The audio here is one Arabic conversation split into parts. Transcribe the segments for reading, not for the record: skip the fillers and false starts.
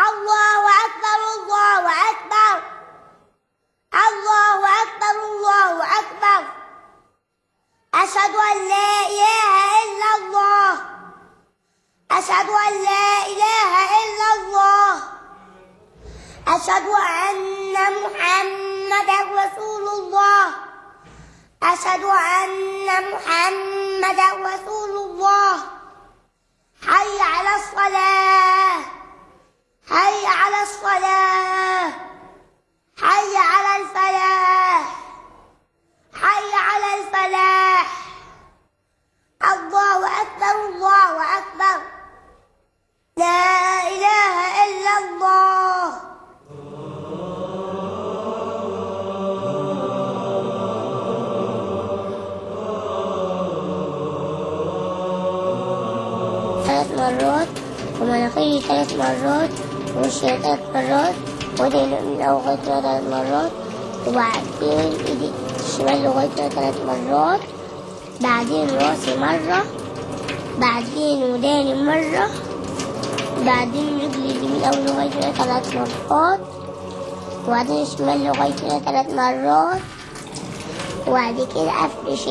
الله أكبر الله أكبر الله أكبر الله أكبر أشهد أن لا إله إلا الله أشهد أن لا إله إلا الله أشهد أن محمدا رسول الله أشهد أن محمدا رسول الله حي على الصلاة حي على الصلاة حي على الفلاح حي على الفلاح الله أكبر الله أكبر لا إله إلا الله ثلاث مرات ومناخيري 3 مرات ووشي 3 مرات وإيدي من لغاية 3 مرات وبعدين إيدي الشمال لغاية 3 مرات بعدين راسي مرة بعدين وداني مرة بعدين رجلي اليمين أو لغاية 3 مرات وبعدين الشمال لغاية 3 مرات وبعد كده أفرش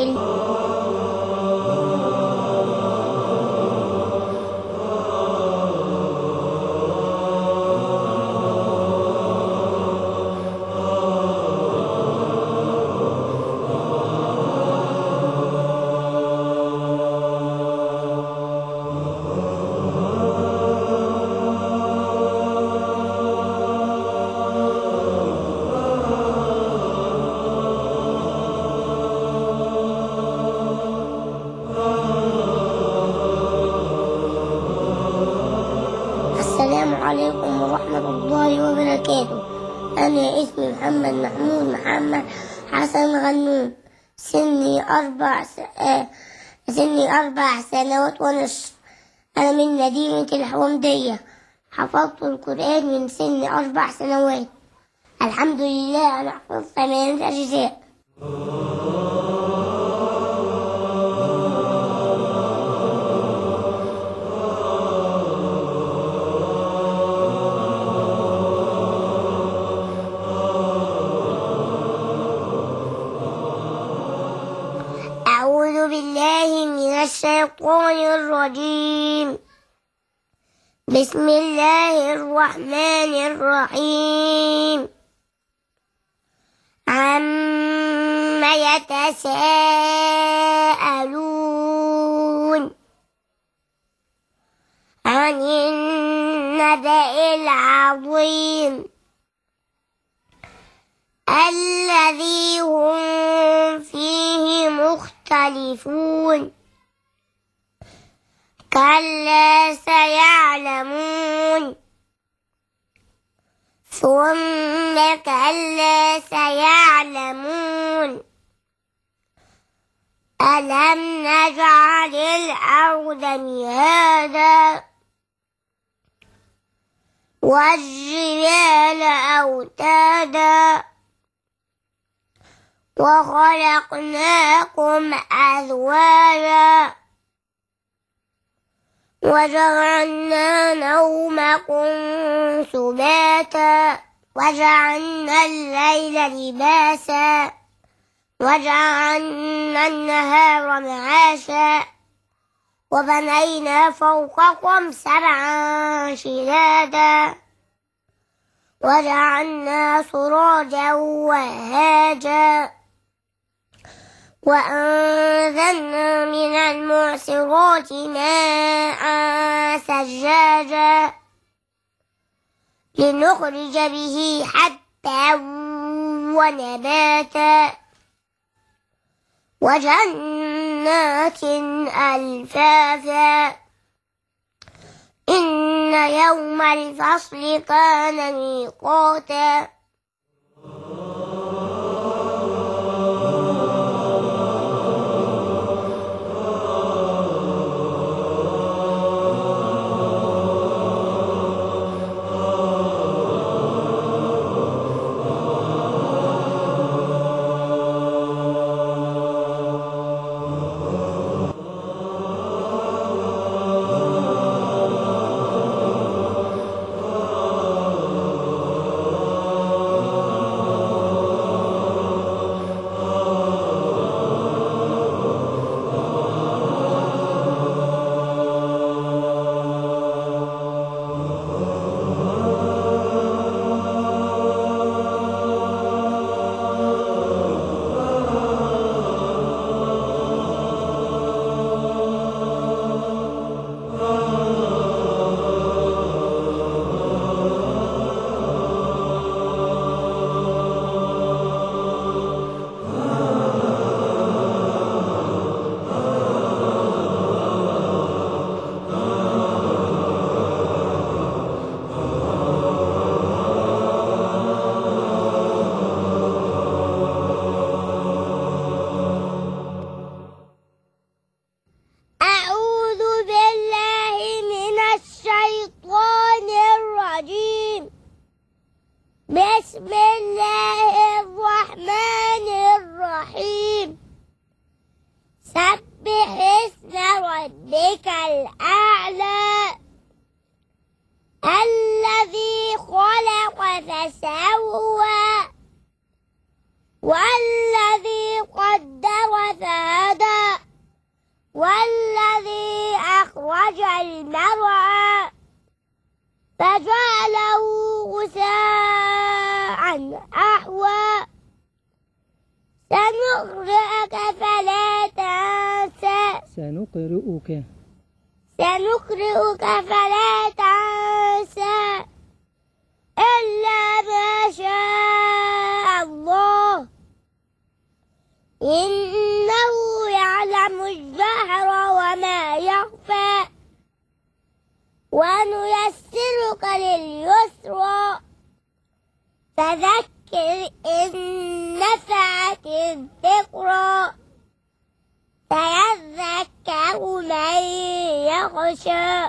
السلام عليكم ورحمة الله وبركاته. أنا اسمي محمد محمود محمد حسن غنون. سني 4 سنوات ونصف. أنا من مدينة الحومدية. حفظت القرآن من سن 4 سنوات. الحمد لله أنا حفظت 8 أجزاء. أعوذ بالله من الشيطان الرجيم. بسم الله الرحمن الرحيم. عما يتساءلون عن النبأ العظيم الذي هم فيه مختلفون كلا سيعلمون ثم كلا سيعلمون ألم نجعل الأرض مهادا والجبال أوتادا وخلقناكم أزواجا وجعلنا نومكم سباتا وجعلنا الليل لباسا وجعلنا النهار معاشا وبنينا فوقكم 7 شدادا وجعلنا سراجا وهاجا وأنزلنا من المعصرات ماء ثجاجا لنخرج به حبا ونباتا وجنات ألفافا إن يوم الفصل كان ميقاتا الذي خلق فسوى والذي قدر فهدى والذي أخرج المرعى فجعله غثاء أحوى سنقرئك فلا تنسى سنقرئك فلا تنسى إلا ما شاء الله إنه يعلم الجهر وما يخفى ونيسرك لليسرى فذكر إن نفعت الذكرى سيذكر من يخشى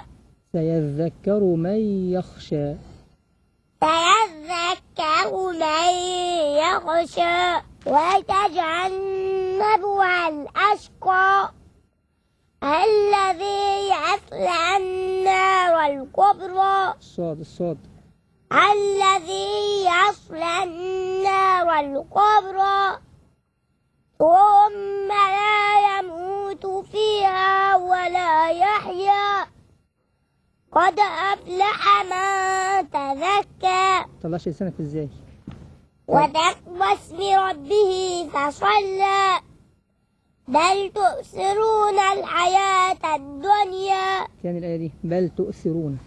ويتجنبها الأشقى الذي يصلى النار الكبرى الذي يصلى النار الكبرى ثم لا يموت فيها ولا يحيا قد أفلح من تزكى طلعش لسانك ازاي؟ وذكر اسم ربه فصلى بل تؤثرون الحياة الدنيا يعني الآية دي بل تؤثرون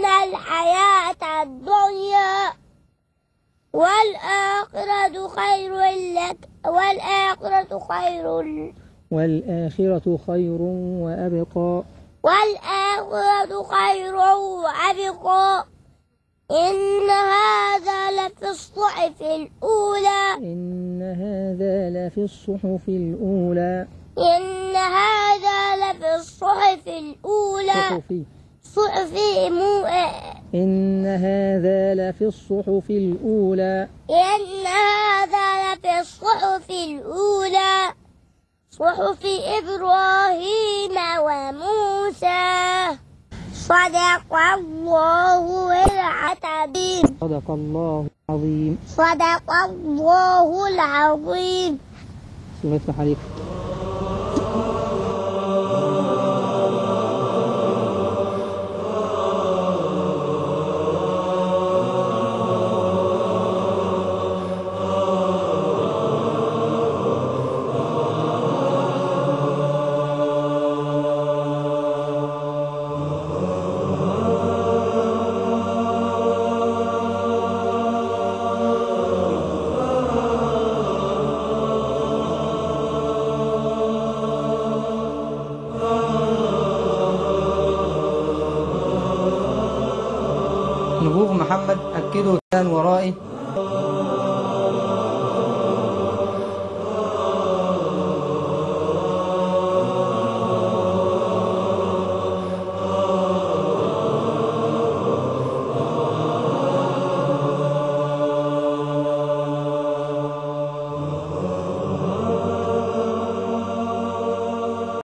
الحياة الدنيا والآخرة خير لك والآخرة خير وأبقى إن هذا لفي الصحف الأولى صحف إبراهيم وموسى صدق الله العظيم الله يفتح عليك. نبوغ محمد أكدوا كان ورائي